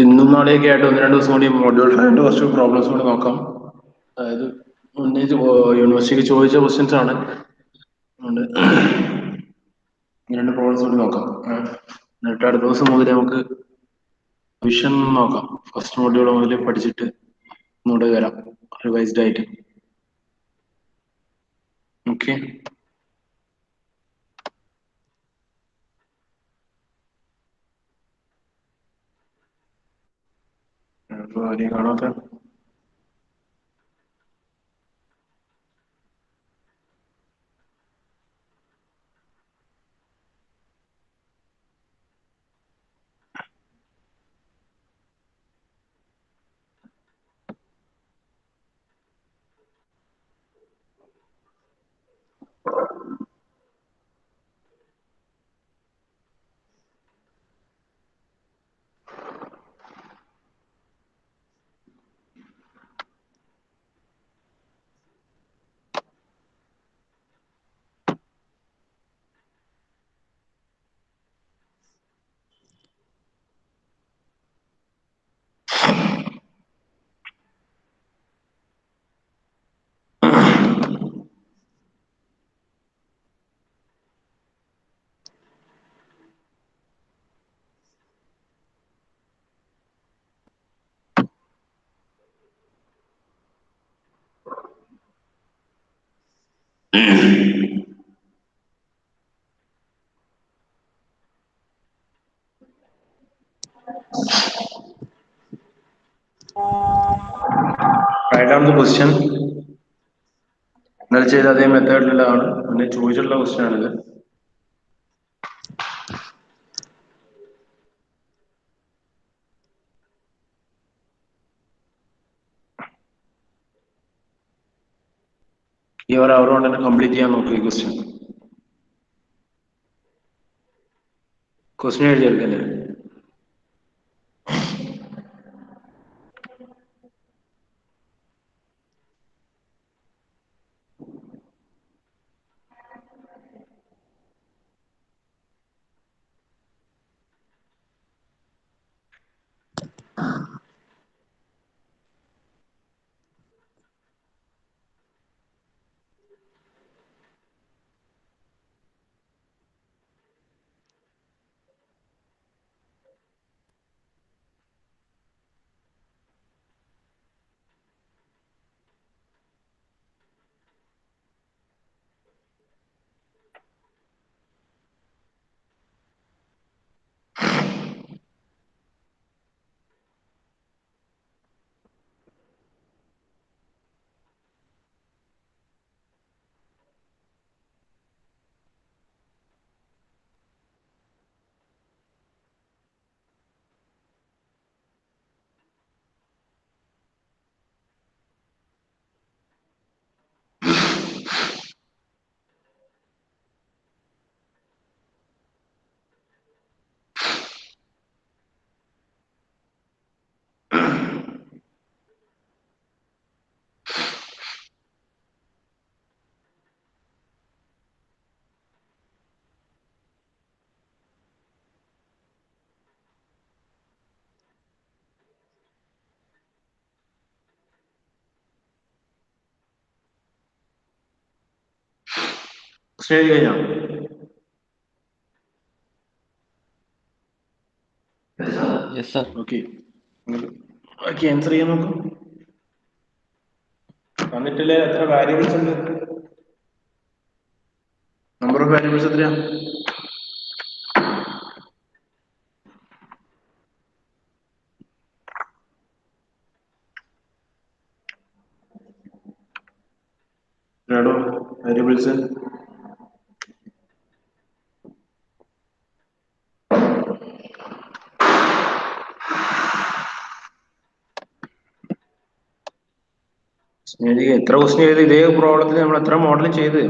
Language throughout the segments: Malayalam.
ഇന്നും നാളെയൊക്കെ ആയിട്ട് 1-2 ദിവസം കൂടി മൊഡ്യൂൾ 5 കുറച്ച് പ്രോബ്ലംസ് കൂടി നോക്കാം. അതായത് യൂണിവേഴ്സിറ്റിക്ക് ചോദിച്ച ക്വസ്റ്റ്യൻസ് ആണ്. അതുകൊണ്ട് 2 പ്രോബ്ലംസ് കൂടി നോക്കാം. എന്നിട്ട് അടുത്ത ദിവസം മുതൽ നമുക്ക് വിഷൻ നോക്കാം. ഫസ്റ്റ് മൊഡ്യൂൾ മുതൽ പഠിച്ചിട്ട് ഇങ്ങോട്ട് വരാം റിവൈസ്ഡ് ആയിട്ട്. ഓക്കെ. ആരെയും കാണാത്ത റൈറ്റ് ഡൗൺ ദ ക്വസ്റ്റ്യൻ. ഇന്നലെ ചെയ്ത അതേ മെത്തേഡിലുള്ളതാണ്. പിന്നെ ചോദിച്ചിട്ടുള്ള ക്വസ്റ്റ്യൻ ആണിത്. ഈ ഒരു അവർ കൊണ്ട് തന്നെ കംപ്ലീറ്റ് ചെയ്യാൻ നോക്കുക. ഈ ക്വസ്റ്റ്യൻ എഴുതിയെടുക്കല്ലേ. ക്വസ്റ്റ്യൻ എഴുതി കഴിഞ്ഞോ? ഓക്കെ. ഓക്കെ, ആൻസർ ചെയ്യാൻ നോക്കും. തന്നിട്ടില്ലേ എത്ര വാരിയബിൾസ് ഉണ്ട്? നമ്പർ ഓഫ് വാരിയബിൾസ് എത്രയാ? വാരിയബിൾസ് എത്ര ക്വസ്റ്റ്യൻ ചെയ്ത് ഇതേ പ്രോബ്ലത്തിൽ നമ്മൾ എത്ര മോഡൽ ചെയ്ത്?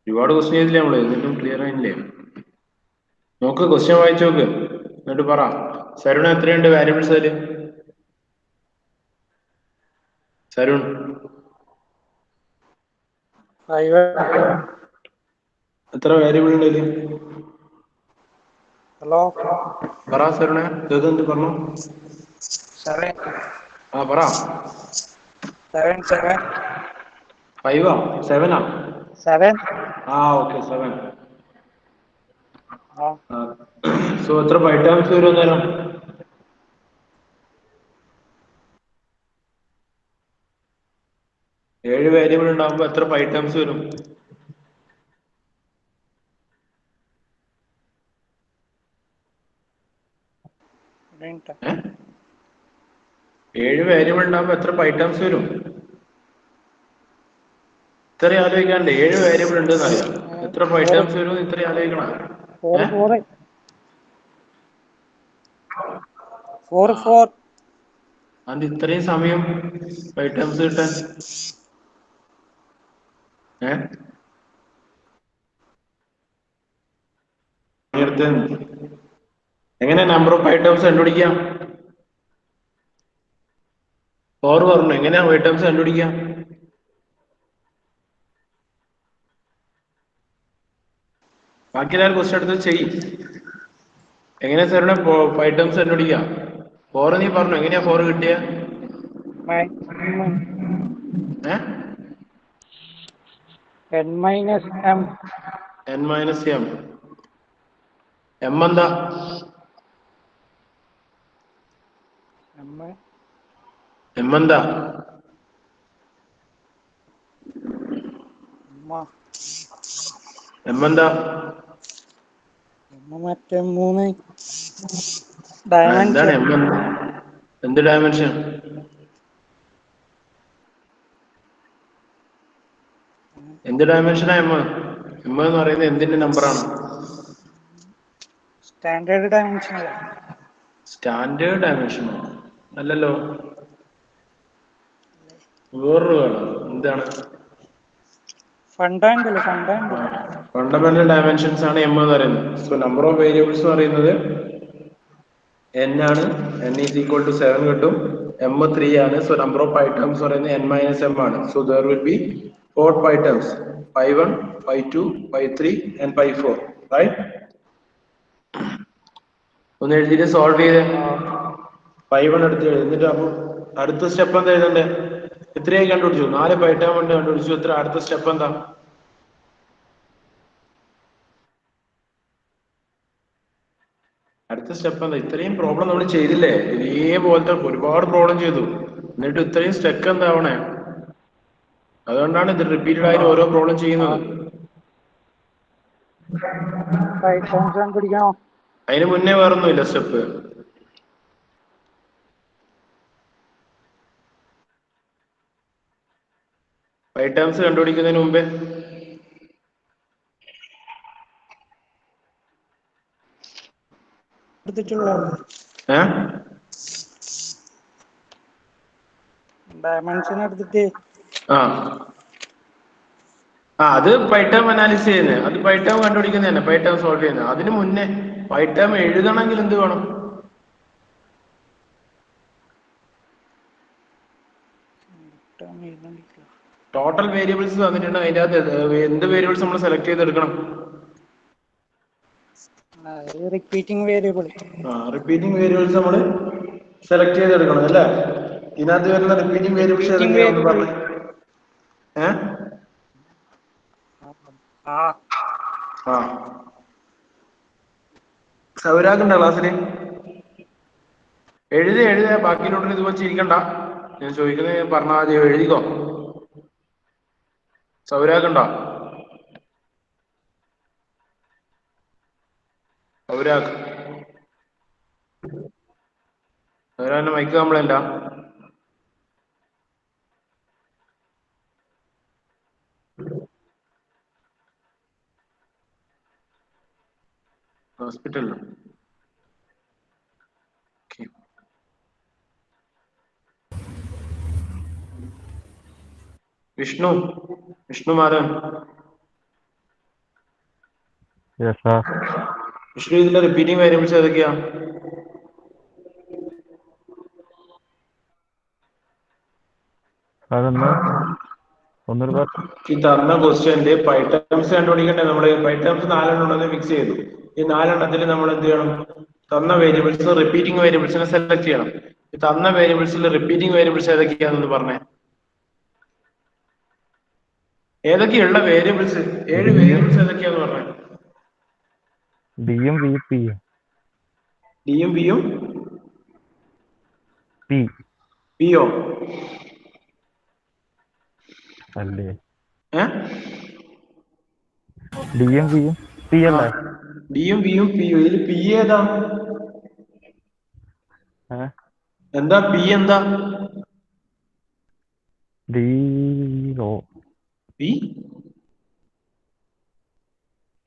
ഒരുപാട് ക്വസ്റ്റ്യൻ ചെയ്തില്ലേ നമ്മള്, എന്നിട്ടും ക്ലിയർ ആയില്ലേ? നോക്ക്, ക്വസ്റ്റ്യൻ വായിച്ചു നോക്ക്, എന്നിട്ട് പറ. സരുൺ എത്രയുണ്ട് വാരിയബിൾസ് അതില്? സരുൺ എത്ര വേരിയബിൾ ഉണ്ട് ഇതില്? ഹലോ പറ സരുണേ, കേൾക്കുന്നുണ്ട്, പറഞ്ഞു. 7 ആ പറ. 7 5 7 7. ഓക്കെ 7. ആ സോ എത്ര ബൈറ്റാംസ് വരും അന്നേരം? 7 വേരിയബിൾ ഉണ്ടാകുമ്പോ എത്ര ബൈറ്റാംസ് വരും? മിനിറ്റ്. 7 വേരിയബിൾ ഉണ്ടാകുമ്പോ എത്ര ബൈറ്റാംസ് വരും? ഇത്ര ആലോചിക്കാണ്ട് 7 വേരിയബിൾ ഉണ്ടെന്ന് അറിയാം, എത്ര ബൈറ്റാംസ് വരും ഇത്ര ആലോചിക്കണം. 4. അത് ഇത്രയും സമയം ബൈറ്റാംസ് കിട്ടാൻ എങ്ങനെ നമ്പർ ഓഫ് ബൈറ്റാംസ് കണ്ടുപിടിക്കാം? 4 പറഞ്ഞു, എങ്ങനെയാ ബൈറ്റാംസ് കണ്ടുപിടിക്കാം? ബാക്കി എല്ലാവരും ക്വസ്റ്റ്യൻ എടുത്ത് ചെയ്യും. എങ്ങനെയാ സാറിനെ ബൈറ്റാംസ് കണ്ടുപിടിക്കാം? 4 നീ പറഞ്ഞു, എങ്ങനെയാ 4 കിട്ടിയ? n-m. n-m. m എന്താ? m എന്താ? m എന്താ? മറ്റേ 3 എന്താണ് ഡയമെൻഷൻ. m? എന്ത് ഡയമെൻഷൻ? എന്ത് ഡയമെൻഷനാ m? m എന്ന് പറയുന്നത് എന്തിന്റെ നമ്പറാണ്? സ്റ്റാൻഡേർഡ് ഡയമെൻഷൻ അല്ലേ? സ്റ്റാൻഡേർഡ് ഡയമെൻഷനോ? അല്ലല്ലോ, വേറൊരു കാണാം. എന്താണ്? ഫണ്ടമെന്റൽ ഡയമെൻഷൻസ് ആണ് m എന്ന് പറയുന്നത്. സോ നമ്പർ ഓഫ് വേരിയബിൾസ് എന്ന് പറയുന്നത് n ആണ്. n ഈസ് ഈക്വൽ ടു 7 കിട്ടും. m 3 ആണ്. സോ നമ്പർ ഓഫ് ഐറ്റംസ് പറയുന്നത് n-m ആണ്. So there will be 4 items, 5-1, 5-2, 5-3 and 5-4, right? ഒന്ന് എഴുതിയിട്ട് സോൾവ് ചെയ്ത് 5-1 എടുത്ത് എഴുതിട്ട് അപ്പൊ അടുത്ത സ്റ്റെപ്പ് എന്താ എഴുതണ്ടേ? എത്രയായി കണ്ടുപിടിച്ചു? 4 ബൈറ്റാം കൊണ്ട് കണ്ടുപിടിച്ചു. എത്ര? അടുത്ത സ്റ്റെപ്പ് എന്താ? അടുത്ത സ്റ്റെപ്പ് എന്താ? ഇത്രയും പ്രോബ്ലം നമ്മൾ ചെയ്തില്ലേ? ഇതേപോലത്തെ ഒരുപാട് പ്രോബ്ലം ചെയ്തു, എന്നിട്ട് ഇത്രയും സ്റ്റെക്ക് എന്താവണേ? അതുകൊണ്ടാണ് ഇത് റിപ്പീറ്റഡ് ആയിട്ട് ഓരോ പ്രോബ്ലം ചെയ്യുന്നത്. അതിന് മുന്നേ വേറൊന്നുമില്ല സ്റ്റെപ്പ്. ബൈറ്റാംസ് കണ്ടുപിടിക്കുന്നതിന് മുമ്പേ ഡയമെൻഷൻ എടുത്തിട്ട് അത് പൈറ്റേം അനാലിസിസ് ചെയ്യുന്നത്, അത് പൈറ്റേം കണ്ടുപിടിക്കുന്നത് തന്നെ, പൈറ്റേം സോൾവ് ചെയ്യുന്നത്. അതിന് മുന്നേ പൈറ്റേം എഴുതണമെങ്കിൽ എന്ത് വേണം? ടോട്ടൽ വേരിയബിൾസ് തന്നിട്ടുണ്ട്, അതിൻ്റെ അകത്ത് എന്ത് വേരിയബിൾസ് നമ്മൾ സെലക്ട് ചെയ്തെടുക്കണം? Repeating variable. റിപ്പീറ്റിംഗ് വേരിയബിൾസ് നമ്മൾ സെലക്ട് ചെയ്തെടുക്കണം അല്ലേ? ഇതിനകത്ത് വരുന്ന റിപ്പീറ്റിംഗ് വേരിയബിൾസ് ഏതൊക്കെയാണെന്ന് പറഞ്ഞു. സൗരാഗുണ്ടോ ക്ലാസ്സില്? എഴുതിയ ബാക്കിയിലോട്ട് ഇതുപോലെ ചിരിക്കണ്ട. ഞാൻ ചോദിക്കുന്നത് പറഞ്ഞാൽ മതി, എഴുതിക്കോ. സൗരാഗുണ്ടോ? സൗരാഗ് സൗരാഗിന്റെ മൈക്ക് കംപ്ലൈന്റാ? ഹോസ്പിറ്റലിലോ? വിഷ്ണു മാധവൻ. വിഷ്ണു, ഇതിന്റെ റിപ്പീറ്റിംഗ് വേരിയബിൾസ് ഏതൊക്കെയാ? ഒന്നൂടെ പറ. ഈ തന്ന ക്വസ്റ്റ്യന്റെ പൈ ടേംസ് കണ്ടുപിടിക്കണ്ടേ നമ്മള്? പൈ ടേംസ് 4 ഉണ്ടെന്ന് ഫിക്സ് ചെയ്തു. ഈ 4 നമ്മൾ എന്ത് ചെയ്യണം? തന്ന വേരിയബിൾസ് റിപ്പീറ്റിംഗ് വേരിയബിൾസിനെ സെലക്ട് ചെയ്യണം. ഈ തന്ന വേരിയബിൾസിൽ റിപ്പീറ്റിംഗ് വേരിയബിൾസ് ഏതൊക്കെയാണെന്ന് പറഞ്ഞേ. ഏതൊക്കെയുള്ള വേരിയബിൾസ്? 7 വേരിയബിൾസ് ഏതൊക്കെയാന്ന് പറഞ്ഞേ. ഡിയും വി പി ഡിയും ബിയും പി പിയോ അല്ലേ? ഏ? ഡിയും വിയും പി അല്ലേ? ഡിയും ബിയും പിയും. ഇതിൽ പി ഏതാ? എന്താ പി? എന്താ ഡി ഓ പി?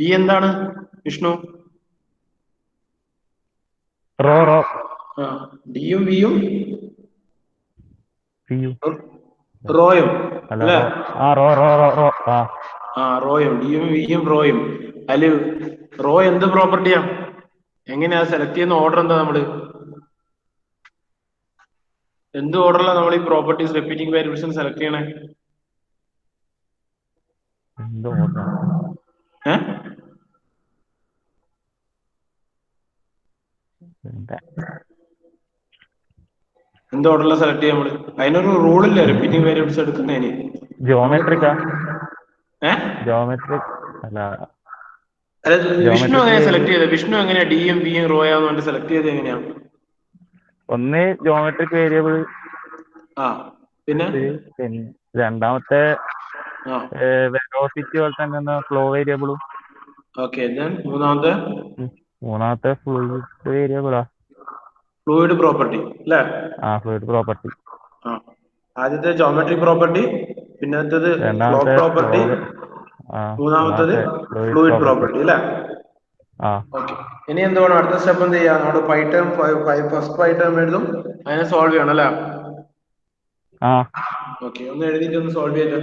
പി എന്താണ് വിഷ്ണു? റോ റോ ഡിയും ബിയും പിയു റോയും അല്ല അല്ലേ? റോ. ആ റോ റോ റോ റോ റോയും ഡിയും വിയും റോയും. അതില് റോ എന്ത് പ്രോപ്പർട്ടിയാ? എങ്ങനെയാ സെലക്ട് ചെയ്യുന്ന ഓർഡർ? എന്താ നമ്മള് എന്ത് ഓർഡറിലാണ് നമ്മൾ ഈ പ്രോപ്പർട്ടീസ് റിപ്പീറ്റിംഗ് വേരിയബിൾസിന് സെലക്ട് ചെയ്യണേ? എന്ത് ഓർഡർ? എന്ത് ഓർഡറിലാണ് സെലക്ട് ചെയ്യാൻ നമ്മള്? അതിനൊരു റൂളില്ലേ റിപ്പീറ്റിംഗ് വേരിയബിൾസ് എടുക്കുന്നതിന്? ജോമെട്രിക്കാ? ജോമെട്രിക് അല്ല. വിഷ്ണു എങ്ങനെയാ സെലക്ട് ചെയ്തത്? വിഷ്ണു എങ്ങനെയാ ഡിയും ബിയും റോയാന്ന് പറഞ്ഞിട്ട് സെലക്ട് ചെയ്തത് എങ്ങനെയാ? ഒന്ന് ജോമെട്രിക് വേരിയബിൾ, പിന്നെ രണ്ടാമത്തെ വെലോസിറ്റി പോലെ തന്നെ ഫ്ലോ വേരിയബിളും. മൂന്നാമത്തെ ഫ്ലൂയിഡ് വേരിയബിളാ. ഫ്ലൂയിഡ് പ്രോപ്പർട്ടി അല്ലേ? Fluid property. ആദ്യത്തെ ജോമെട്രിക് പ്രോപ്പർട്ടി, പിന്നത്തേത് ഫ്ലോ പ്രോപ്പർട്ടി, മൂന്നാമത്തത് ഫ്ലൂയിഡ് പ്രോപ്പർട്ടി അല്ലേ? ഇനി എന്തുവേണം? അടുത്ത സ്റ്റെപ്പ് എന്ത് ചെയ്യാം? നമ്മുടെ pi term first pi term എഴുതും, അതിനെ സോൾവ് ചെയ്യണം അല്ലേ? ഒന്ന് എഴുതിയിട്ട് ഒന്ന് സോൾവ് ചെയ്ത്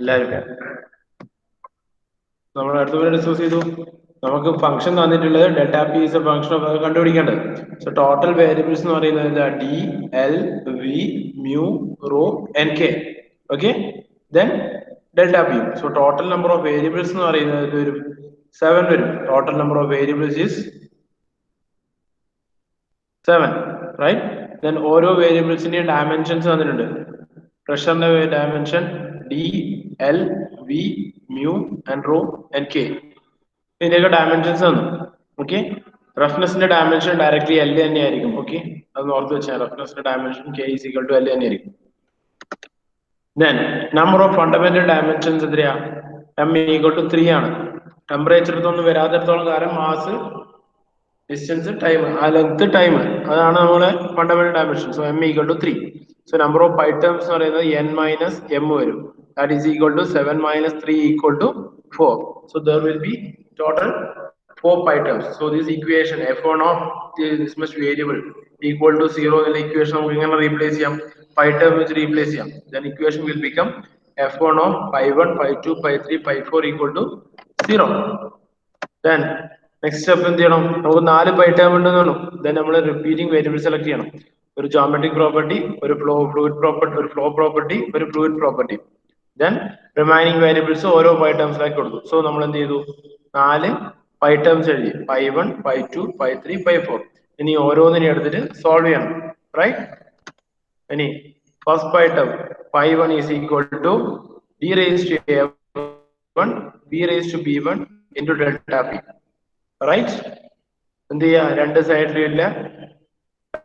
എല്ലാരും. നമ്മൾ അടുത്ത ഡിസ്കസ് ചെയ്തു. നമുക്ക് ഫംഗ്ഷൻ തന്നിട്ടുള്ളത് delta P is a function of കണ്ടുപിടിക്കേണ്ടത്. സോ ടോട്ടൽ വേരിയബിൾസ് എന്ന് പറയുന്നത് D, L, V, mu, rho, and K. Okay, then delta P. So total number of variables എന്ന് പറയുന്നത് വരും 7 വരും. Total number of variables is 7, right? Then ഓരോ വേരിയബിൾസിന്റെയും ഡയമെൻഷൻസ് തന്നിട്ടുണ്ട്. പ്രഷറിന്റെ dimension D, L, V, mu and rho and K. ഇതിന്റെയൊക്കെ ഡയമെൻഷൻസ് തന്നു. ഓക്കെ, റഫ്നെസിന്റെ ഡയമെൻഷൻ ഡയറക്ട്ലി എൽ തന്നെ ആയിരിക്കും. ഓക്കെ, അത് ഓർത്ത് വെച്ചാൽ റഫ്നെസിന്റെ dimension K is equal to L തന്നെ ആയിരിക്കും. Then number of fundamental dimensions എത്രയാ? എം ഈക്വൽ ടു 3 ആണ്. ടെമ്പറേച്ചർ ഒന്നും വരാത്തിടത്തോളം കാലം മാസ്, ഡിസ്റ്റൻസ്, ടൈം, ആ ലെങ്ത്, ടൈം, അതാണ് നമ്മളെ fundamental dimension. So M equal to 3. So number of pi terms എന്ന് പറയുന്നത് n മൈനസ് എം വരും. That is equal to 7 minus 3 equal to 4. So there will be total 4 pi terms. So this equation f1 of this much variable equal to 0 in the equation നമുക്ക് ഇങ്ങനെ റീപ്ലേസ് ചെയ്യാം, pi term വെച്ച് റീപ്ലേസ് ചെയ്യാം. Then equation will become f1 of pi1, pi2, pi3, pi4 equal to 0. Then next step എന്ത് ചെയ്യണം? നമുക്ക് 4 പൈ ടേം ഉണ്ടെന്ന് പറഞ്ഞു. Then നമ്മൾ റിപ്പീറ്റിംഗ് വേരിയബിൾ സെലക്ട് ചെയ്യണം. ഒരു ജോമെട്രിക് പ്രോപ്പർട്ടി, ഒരു ഫ്ലൂയിഡ് പ്രോപ്പർട്ടി, ഒരു ഫ്ലോ പ്രോപ്പർട്ടി, ഒരു fluid property. Then remaining variables ഓരോ പൈ ടേംസിലാക്കി കൊടുത്തു. സോ നമ്മൾ എന്ത് ചെയ്തു? 4 പൈ ടേംസ് എഴുതി. pi1, pi2, pi3, pi4. ഇനി ഓരോന്നിനെ എടുത്തിട്ട് സോൾവ് ചെയ്യണം, റൈറ്റ്? ഇനി first pi term pi1 is equal to d raised to a1 b raised to b1 into delta p, right? എന്ത് ചെയ്യാ? രണ്ട് സൈഡിലുള്ള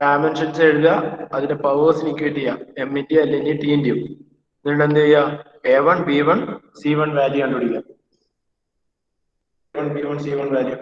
ഡയമെൻഷൻസ് എഴുതുക, അതിന്റെ പവേഴ്സിന് ഇക്വേറ്റ് ചെയ്യാം, എമ്മിന്റെയും എല്ലിന്റെയും ടിന്റെയും. എന്നിട്ട് എന്ത് ചെയ്യുക? a1, b1, c1 വാല്യൂ കണ്ടുപിടിക്കുക. b1, c1 value.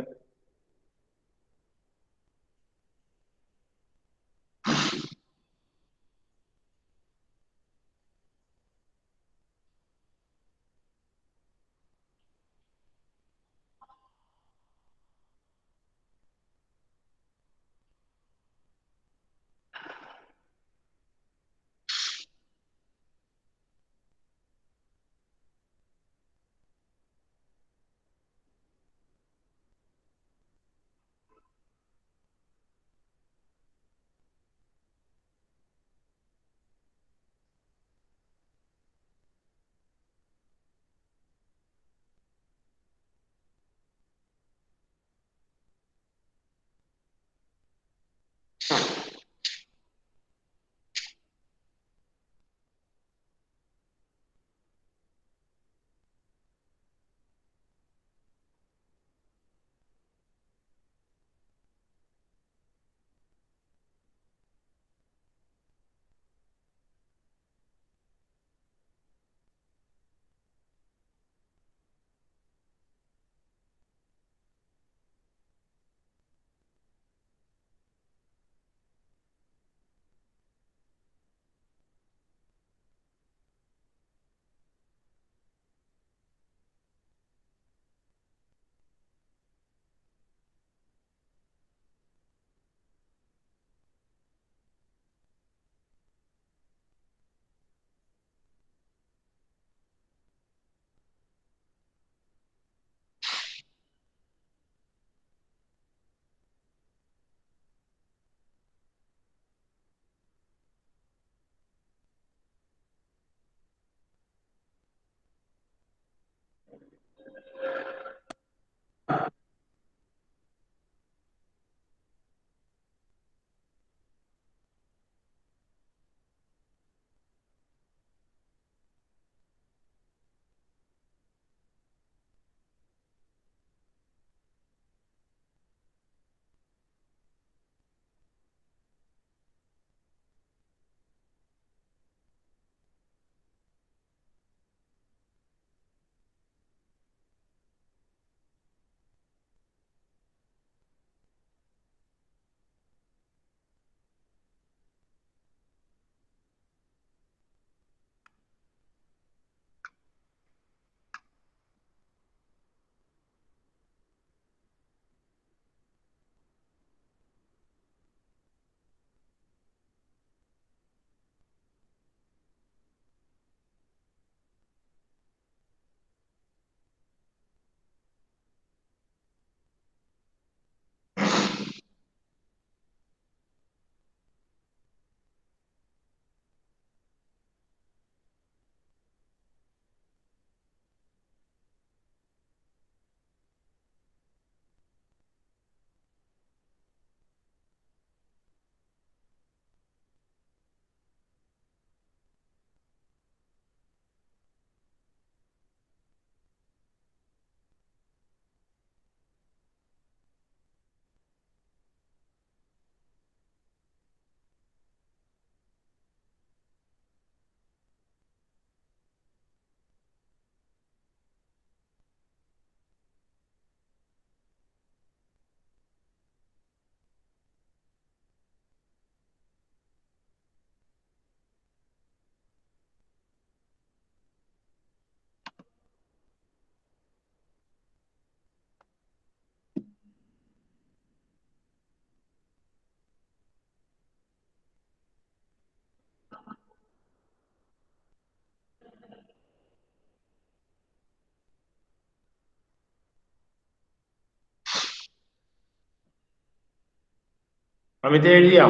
അമിത് എഴുതിയാ?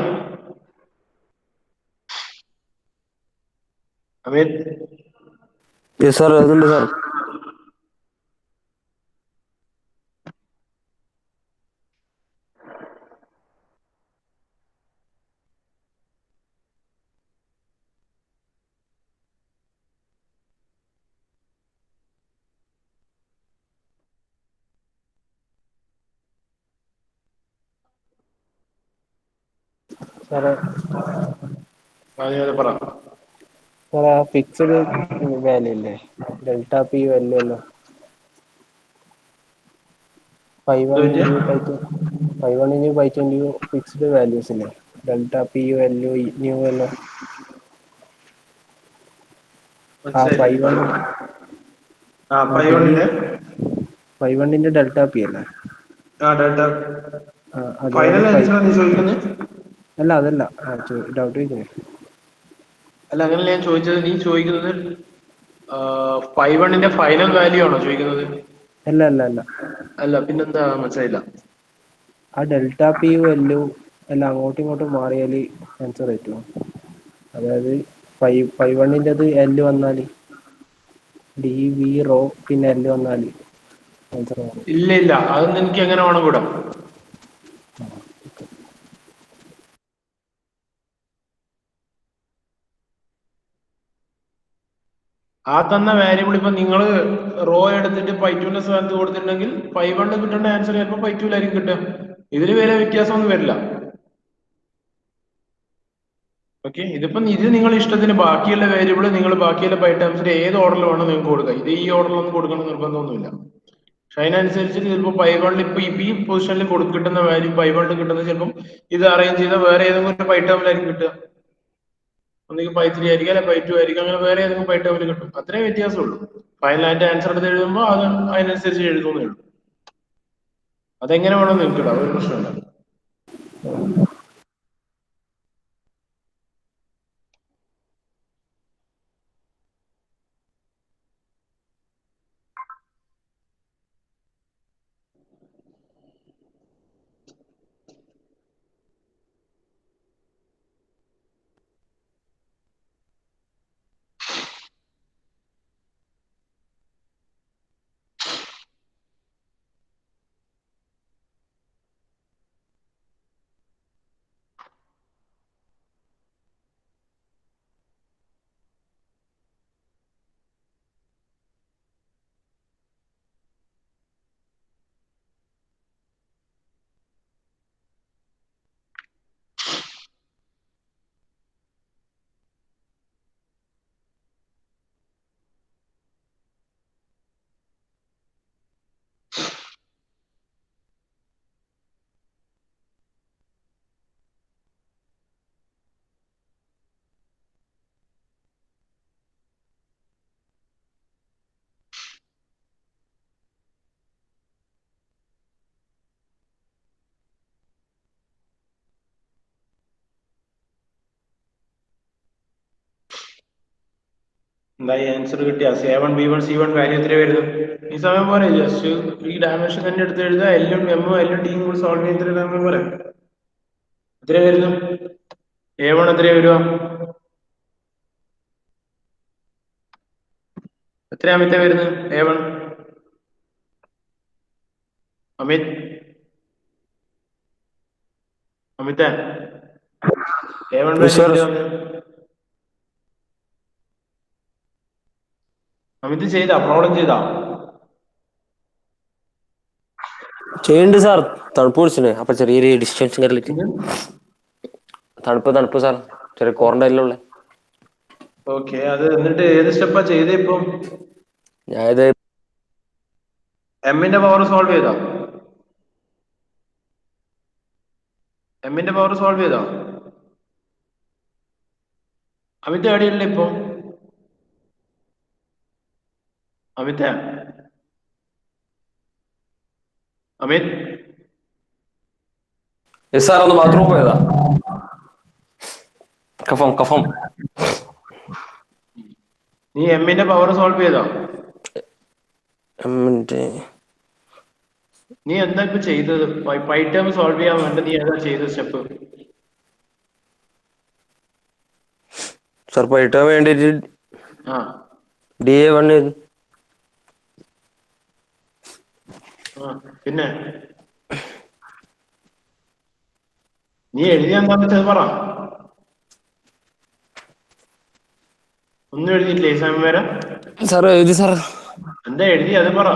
അമിത് യെസ് സാർ, അതുണ്ട് സാർ. സാറേ പറ. സാറേ, ആ ഫിക്സഡ് വാല്യൂ ഇല്ലേ, ഡെൽറ്റ പി വാല്യൂ അല്ലോ, 5 ഇത് into π20 ഫിക്സ്ഡ് വാല്യൂസ് ഇല്ലേ, ഡെൽറ്റ പി വാല്യൂ ന്യൂ അല്ലോ, ആ മനസ്സിലായില്ല. 5 ഡെൽറ്റ പി അല്ലേ, ഡെൽറ്റ അതുപോലെ ഫൈനൽ ആൻസർ നീ ചോദിക്കുന്നത്? അല്ല, അതല്ല ഡൗട്ട് ചോദിക്കുന്നത്. അല്ല, അങ്ങനല്ല ഞാൻ ചോദിച്ചത്. നീ ചോദിക്കുന്നത് 5-1 ഫൈനൽ വാല്യൂ ആണോ ചോദിക്കുന്നത്? അല്ല അല്ല അല്ല അല്ല, പിന്നെന്താ? മനസ്സിലായില്ല. ആ ഡെൽറ്റ പി വാല്യൂ എല്ലാം അങ്ങോട്ടും ഇങ്ങോട്ടും മാറിയാൽ ആൻസർ പറ്റുമോ? അതായത് 5-1 എല് വന്നാൽ ഡി വി റോ പിന്നെ എല് വന്നാൽ ആൻസർ മാറും. ഇല്ല, അതൊന്നും എനിക്ക് എങ്ങനെ വേണം കൂടാ. ആ തന്ന വാരിയബിൾ ഇപ്പൊ നിങ്ങൾ റോ എടുത്തിട്ട് പൈറ്റുവിന്റെ സ്ഥാനത്ത് കൊടുത്തിട്ടുണ്ടെങ്കിൽ 5 കിട്ടേണ്ട ആൻസർ ചിലപ്പോൾ 5 കിട്ടുക. ഇതിന് വരെ വ്യത്യാസമൊന്നും വരില്ല. ഓക്കെ, ഇതിപ്പം ഇത് നിങ്ങൾ ഇഷ്ടത്തിന് ബാക്കിയുള്ള വേരിയബിൾ നിങ്ങൾ ബാക്കിയുള്ള പൈറ്റംസിൽ ഏത് ഓർഡറിൽ വേണം നിങ്ങൾക്ക് കൊടുക്കുക. ഇത് ഈ ഓർഡറിലൊന്നും കൊടുക്കണം നിർബന്ധമൊന്നുമില്ല. പക്ഷെ അതിനനുസരിച്ച് ചിലപ്പോൾ 5 ഇപ്പൊ ഈ പൊസിഷനിൽ കിട്ടുന്ന വാല്യൂ 5 കിട്ടുന്നത് ചിലപ്പം ഇത് അറേഞ്ച് ചെയ്ത വേറെ ഏതെങ്കിലും ഒരു പൈറ്റമിലായിരിക്കും കിട്ടുക. ഒന്നെങ്കിൽ 3 ആയിരിക്കും, അല്ലെ 2 ആയിരിക്കും, അങ്ങനെ വേറെ ഏതെങ്കിലും പൈറ്റമിൽ കിട്ടും. അത്രേ വ്യത്യാസമുള്ളൂ. ഫൈനൽ അതിന്റെ ആൻസർ എടുത്ത് എഴുതുമ്പോൾ അത് അതിനനുസരിച്ച് എഴുതുന്നേ ഉള്ളൂ. അതെങ്ങനെ വേണം നിങ്ങൾക്ക് ഇടാം, ഒരു പ്രശ്നമില്ല. എന്തായി ആൻസർ കിട്ടിയ C1 B1 C1 വാല്യൂ എത്ര വരുന്നു? ഈ സമയം പോലെ ജസ്റ്റ് ഈ ഡയമെൻഷൻ തന്നെ എടുത്ത് എഴുതുക. എല്ലും എമ്മും എല്ലും ടിയും കൂടി സോൾവ് ചെയ്യുന്ന സമയം പോലെ എത്ര വരുന്നു? A1 എത്ര വരുക? എത്ര അമിത വരുന്നു? A1 അമിത് അമിത A1 അമിത് ചെയ്താ പ്രോബ്ലം ചെയ്താ? ചെയ്യുന്നുണ്ട് സാർ. തണുപ്പ് പിടിച്ചിട്ടുണ്ട്. അപ്പൊ ചെറിയൊരു ഡിസ്റ്റൻസ് കയറിയിട്ട് തണുപ്പ് സാർ, ചെറിയ ക്വാറന്റൈനിലുള്ള. ഓക്കെ, അത് എന്നിട്ട് ഏത് സ്റ്റെപ്പാ ചെയ്തേ? ഇപ്പം ഞാനിത് എമ്മിന്റെ പവർ സോൾവ് ചെയ്താ? എമ്മിന്റെ പവർ സോൾവ് ചെയ്താ? അമിത് എവിടെയില്ല ഇപ്പൊ? അമിത് അമിത് സാർ ഒന്ന് ബാത്റൂം പോയതാ. കഫം നീ എമ്മിന്റെ പവർ സോൾവ് ചെയ്താ? നീ എന്താ ഇപ്പൊ ചെയ്തത്? പൈറ്റം സോൾവ് ചെയ്യാൻ വേണ്ട നീ ഏതാ ചെയ്ത സ്റ്റെപ്പ്? സാർ പൈറ്റാൻ വേണ്ടിട്ട് DA1 പിന്നെ നീ എഴുതിയ എന്താന്ന് വെച്ചത് പറ. ഒന്നും എഴുതിയില്ലേ ഈ സമയം വരെ? സാർ എഴുതി സാർ. എന്താ എഴുതി അത് പറ.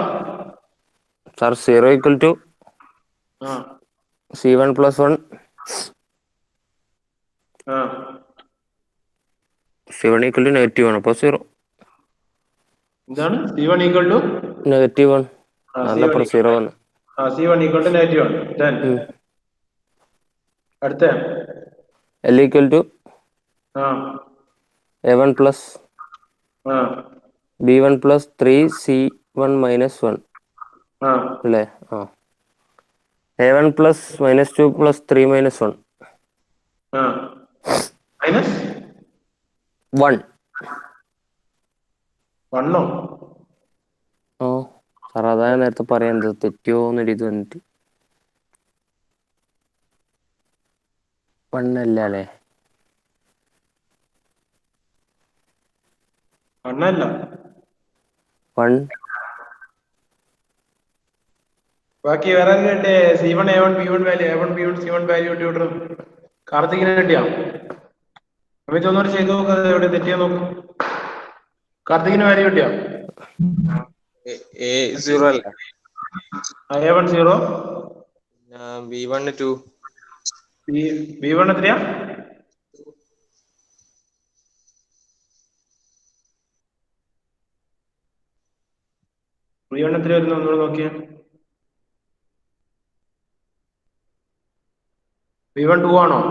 സാർ 0 = C1 + 1 C1 = -1 അപ്പൊ 0. എന്താണ് C1 = -1 0 C1 = -1. Then അടുത്ത L = A1 + B1 + 3C1 - 1 അല്ലേ? A1 + -2 + 3 - 1 minus 1. 1 സാർ അതാ നേരത്തെ പറയാൻ തെറ്റിയോന്നൊരു ഇത് വന്നിട്ട് 1 അല്ല അല്ലേ? 1 അല്ല. 1 ബാക്കി വേറെ കേട്ടേ? C1 A1 B1 value, A1 B1 C1 value ഇട്ടു. കാർത്തികിനെ കിട്ടിയാ? അമിത് ഒന്നൂടെ ചെയ്ത് നോക്ക്, എവിടെ തെറ്റിയാ നോക്കും. കാർത്തികിന് വാല്യൂ കിട്ടിയോ? A0 അല്ല, A1 0, B1 2, B1 എത്രയാ? B1 എത്ര വരുന്നു ഒന്നുകൂടെ നോക്കിയേ. B1 2 ആണോ?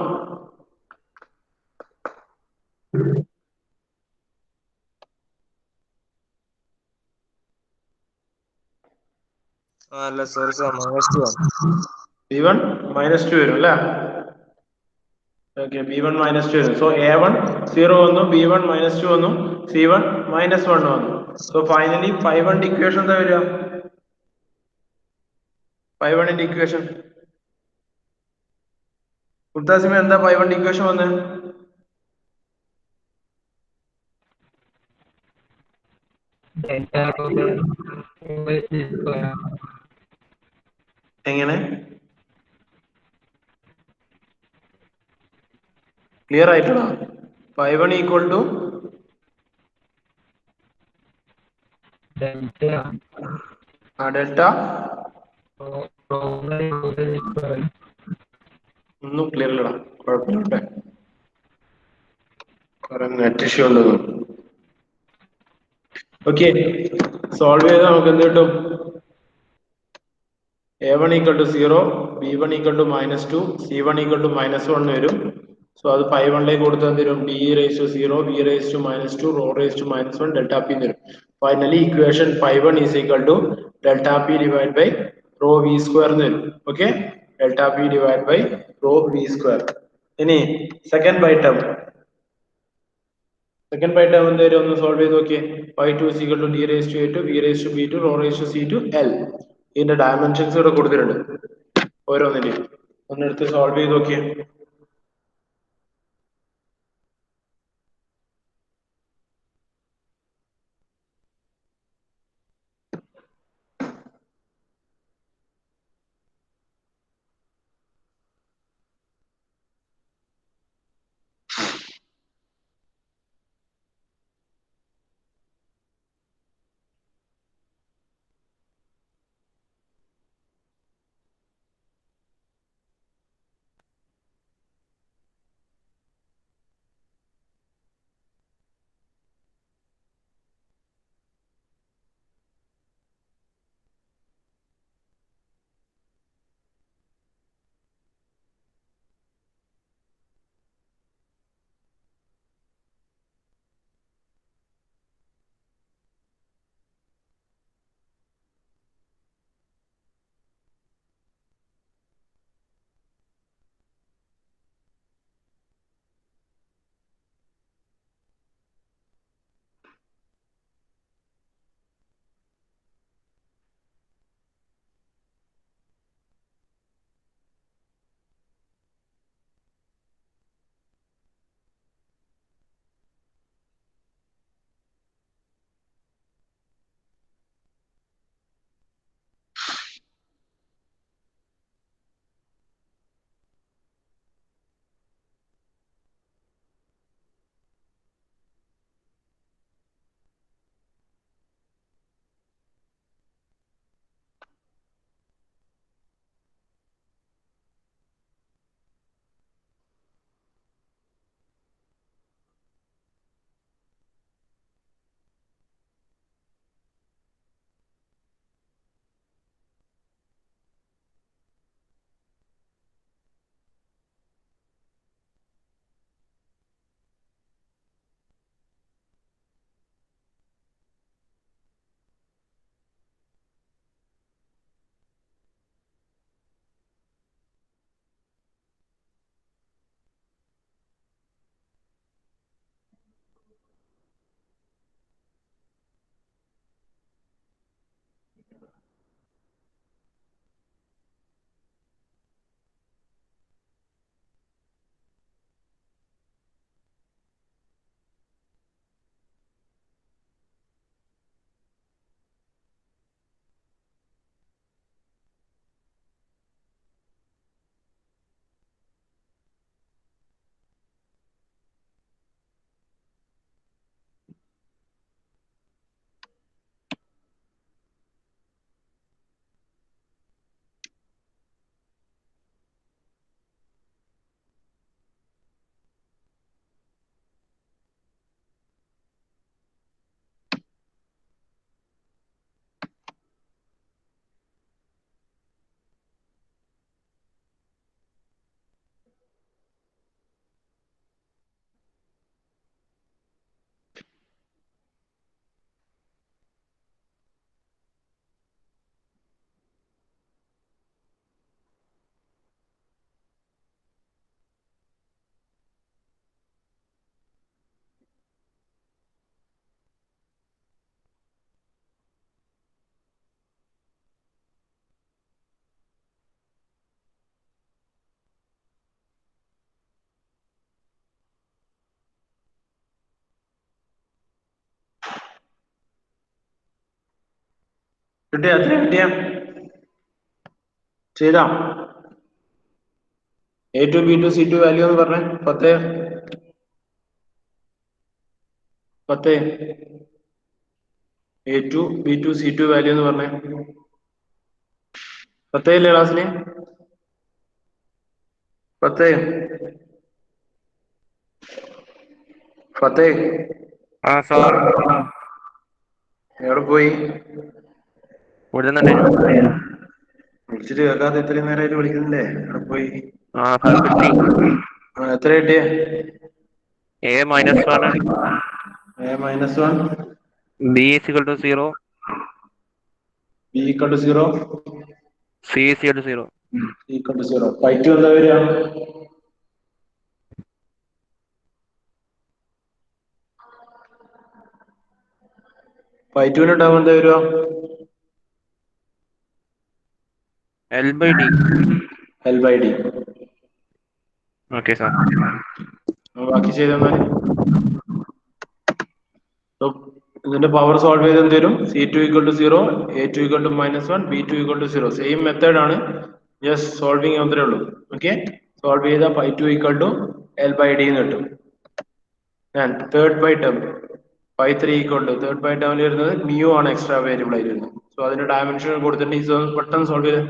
അല്ല സോറി സാർ, -2 ആണ്. B1 -2 വരും അല്ലേ? ഓക്കെ, B1 -2 വരും. സോ A1 0 വന്നു, B1 -2 വന്നു, C1 -1 വന്നു. സോ ഫൈനലി 5 ഇക്വേഷൻ എന്താ വരിക? 5 ഇക്വേഷൻ മുത്താസിമ എന്താ 5 ഇക്വേഷൻ വന്നത്? എങ്ങനെ ക്ലിയർ ആയിട്ടാണോ? 5 ഈക്വൽ ടു ഡെൽറ്റ ഒന്നും ക്ലിയർ ഇല്ലടാ, കുഴപ്പമില്ല. നെറ്റ് ഇഷ്യൂ ഉണ്ടെന്ന്. ഓക്കെ, സോൾവ് ചെയ്ത് നമുക്ക് എന്ത് കിട്ടും? A1 equal to 0, B1 equal to -2, C1 equal to -1 വരും. സോ അത് 5 കൊടുത്ത് തരും D raised to 0, B raised to -2, rho raised to -1, delta P തരും. Finally equation 5 is equal to delta P divided by rho V square എന്ന് വരും. Okay, delta P divided by rho V square. ഇനി സെക്കൻഡ് ബൈ ടേം എന്ത് വരും? ഒന്ന് സോൾവ് ചെയ്ത് നോക്കിയേ. 2 is equal to D raised to A2, B raised to B2, rho raised to C2, L. ഇതിന്റെ ഡയമെൻഷൻസ് ഇവിടെ കൊടുത്തിട്ടുണ്ട് ഓരോന്നിന്റെയും. ഒന്നെടുത്ത് സോൾവ് ചെയ്ത് നോക്കിയേ. കിട്ടിയ എത്ര കിട്ടിയ ചെയ്താ A2 B2 C2 വാല്യൂ എന്ന് പറഞ്ഞേ 10 A2 B2 C2 വാല്യൂ എന്ന് പറഞ്ഞേ 10 ഇല്ലേ ക്ലാസ്സിന് 10 ആ സാർ എവിടെ പോയി വിടുന്നുണ്ട്. വിളിച്ചിട്ട് കേൾക്കാതെ ഇത്രയും നേരമായിട്ട് വിളിക്കുന്നില്ലേ എവിടെ പോയി ആ സാർ കിട്ടി. എത്ര കിട്ടിയ A-1 -1 B is equal to 0 B equal to 0 C is equal to 0. equal to 0 π2 എന്താ വരിക π2 ഉണ്ടാവും എന്താ വരിക L/D. L/D okay sir. ബാക്കി ചെയ്തെന്നാൽ ഇതിന്റെ പവർ സോൾവ് ചെയ്ത് എന്ത് വരും C2 equal to 0 A2 equal to -1 B2 equal to 0 same method ആണ് ജസ്റ്റ് സോൾവിങ് മാത്രമേ ഉള്ളൂ ഓക്കെ സോൾവ് ചെയ്ത π2 equal to L/D എന്ന് കിട്ടും third by term π3 equal to third by ടേമിൽ വരുന്നത് mu ആണ് എക്സ്ട്രാ വേരിയബിൾ ആയിട്ട് വരുന്നത് സോ അതിന്റെ ഡയമെൻഷൻ കൊടുത്തിട്ട് ഈ പെട്ടെന്ന് സോൾവ് ചെയ്ത്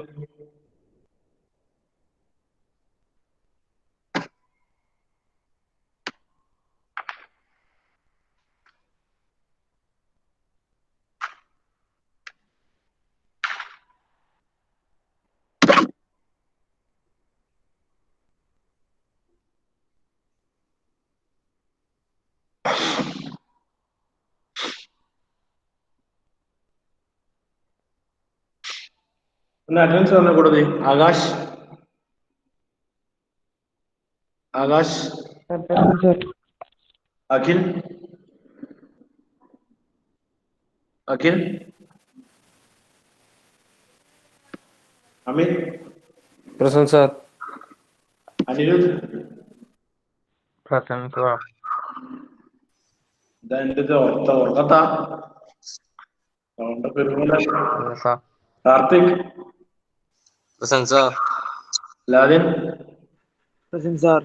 അറ്റൻഡൻസ് പറഞ്ഞ കൂടുതൽ Akash Akhil Amit present sir. Anirudh present sir. ഇതാ എന്റെ ഉറക്കത്താ sir. Karthik present sir. Ladin present sir.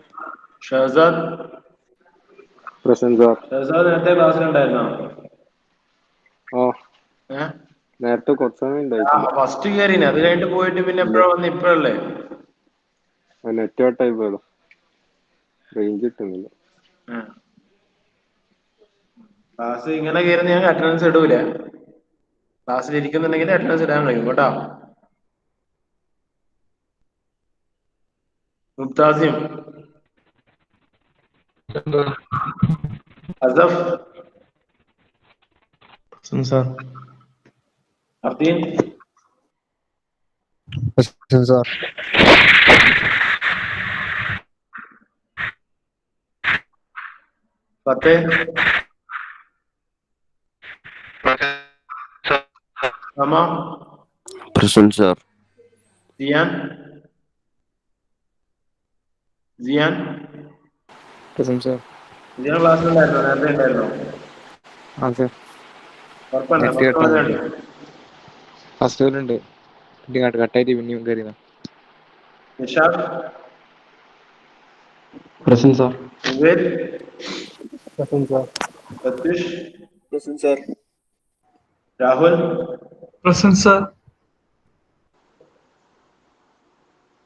Shahzad present sir. Shahzad നേരത്തെ ക്ലാസ്സിലുണ്ടായിരുന്നോ നേരത്തെ കുറച്ച് സമയം ഉണ്ടായിട്ടില്ല. ഫസ്റ്റ് കയറിന് അത് കഴിഞ്ഞിട്ട് പോയിട്ട് പിന്നെ എപ്പോഴാ വന്ന് ഇപ്പഴല്ലേ നെറ്റ് കട്ടായി പോയതാ, റേഞ്ച് കിട്ടുന്നില്ല. ക്ലാസ് ഇങ്ങനെ കയറുന്ന ഞങ്ങൾക്ക് അറ്റൻഡൻസ് ഇടൂല, ക്ലാസ്സിൽ ഇരിക്കുന്നുണ്ടെങ്കിൽ അറ്റൻഡൻസ് ഇടാൻ കഴിയും കേട്ടോ. മുക്താസിം, അസഫ്, സാർ. അർദീൻ, സാർ. ഫത്തേ, അമ, present sir. Ziyan, Ziyan present sir. Ziyan ക്ലാസ്സിലുണ്ടായിരുന്നോ? നേരത്തെ ഉണ്ടായിരുന്നോ? ആ സാർ. ഫസ്റ്റ് ഉണ്ട്, കട്ടായിട്ട് പിന്നെയും കയറിയതാ. Nishad, present sir. Zubair, present sir. Satheesh, present sir. Rahul, present sir.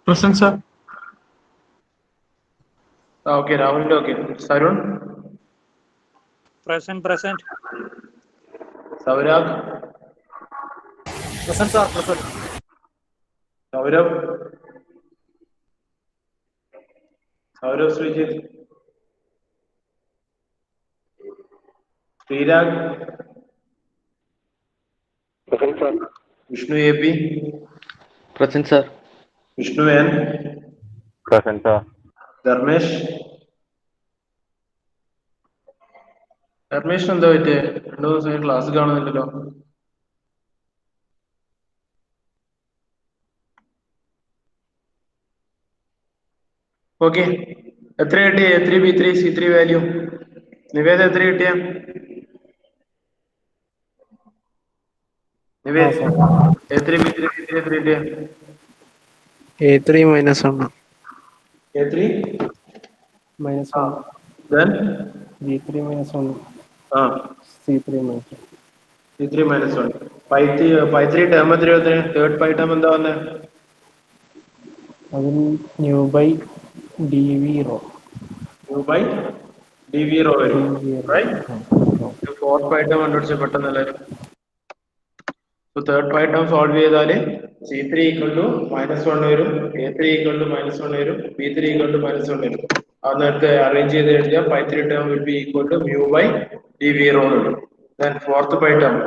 Present sir. Okay രാഹുലിന്റെ okay. Sarun, present. Sourag, present sir. Present. Saurabh, Sreejith, Sreerag, present sir. Vishnu A P, present sir. Vishnu N, present sir. Dharmesh. Dharmesh എന്താ പറ്റേ? 2 ദിവസമായി ക്ലാസ് കാണുന്നില്ലല്ലോ. ഓക്കെ, എത്ര കിട്ടിയ A3 B3 C3 value? Niveda എത്ര കിട്ടിയ? Nived sir. A3 B3 C3 A3 A3 minus 1. A3 -1. then B3 -1. C3 -1. C3 -1 pi3 term എത്രയാ തേർഡ് പൈ ടേം എന്താ വന്നേ അതിൽ nu by DV rho u by dv rho വരും DV rho. Right fourth pi term കണ്ടുപിടിച്ച പെട്ടെന്ന് എല്ലാവരും തേർഡ് പൈ ടേം സോൾവ് ചെയ്താൽ C3 ഈക്വൽ ടു -1 വരും A3 ഈക്വൽ ടു -1 വരും B3 ഈക്വൽ ടു -1 വരും അത് നേരത്തെ അറേഞ്ച് ചെയ്ത് എഴുതിയാൽ pi3 term will be equal to mu by dv rho എന്ന് വരും then fourth pi term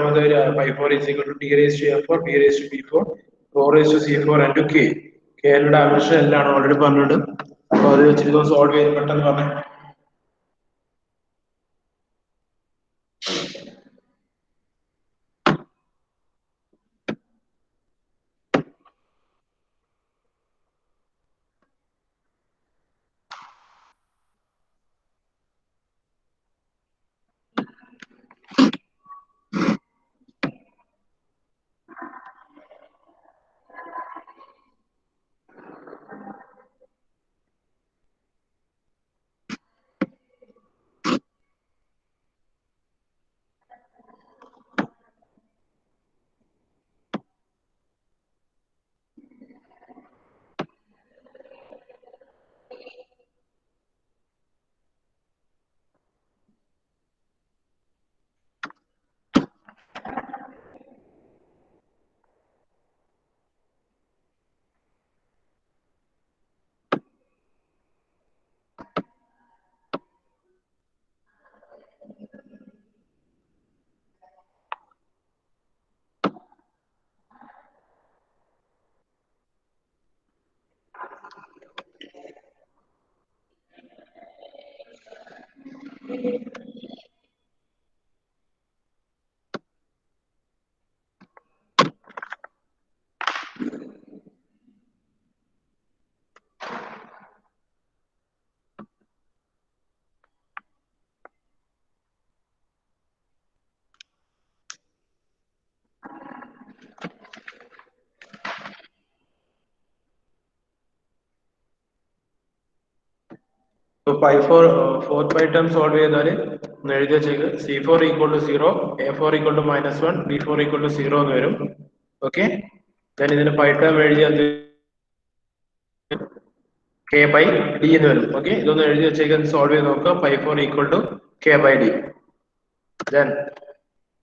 എന്താ വരിക pi4 is equal to t raised to f4 t raised to p4 4 raised to c4 and to k യുടെ ഡയമെൻഷൻ എല്ലാം ഓൾറെഡി പറഞ്ഞിട്ട് അപ്പൊ അത് വെച്ചിട്ട് സോൾവ് ചെയ്ത് പെട്ടെന്ന് പറഞ്ഞേ fourth pi term solve ചെയ്താൽ എഴുതി വെച്ചേക്ക് C4 equal to 0 A4 equal to -1 B4 equal to 0 എന്ന് വരും ഓക്കെ ഞാൻ ഇതിന് pi term എഴുതിയത് k by d എന്ന് വരും ഓക്കെ ഇതൊന്ന് എഴുതി വെച്ചേക്ക് സോൾവ് ചെയ്ത് നോക്കുക pi4 equal to k by d then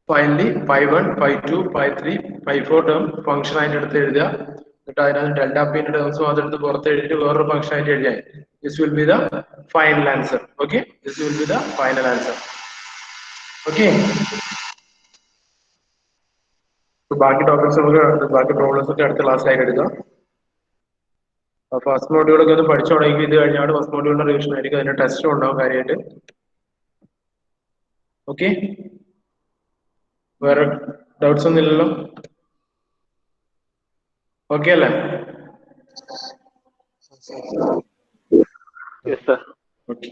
finally pi1 pi2 pi3 pi4 term function ആയിട്ട് എടുത്ത് എഴുതുക എന്നിട്ട് അതിനകത്ത് ഡെൽറ്റ പിന്റെ ടേംസും അതെടുത്ത് പുറത്ത് എഴുതിയിട്ട് വേറൊരു ഫംഗ്ഷൻ ആയിട്ട് എഴുതിയാൽ this will be the final answer okay this will be the final answer okay ബാക്കി ടോപ്പിക്സ് നമുക്ക് ബാക്കി പ്രോബ്ലംസ് ഒക്കെ അടുത്ത ക്ലാസ്സിലായിട്ട് എടുക്കാം ഫസ്റ്റ് മോഡ്യൂളൊക്കെ ഒന്ന് പഠിച്ചു തുടങ്ങി ഇത് കഴിഞ്ഞാൽ ഫസ്റ്റ് മോഡ്യൂളിന്റെ റിവിഷൻ ആയിരിക്കും അതിന്റെ ടെസ്റ്റും ഉണ്ടാവും കാര്യമായിട്ട് ഓക്കെ വേറെ ഡൗട്ട്സ് ഒന്നും ഇല്ലല്ലോ ഓക്കെ അല്ലേ Yes, sir. ഓക്കെ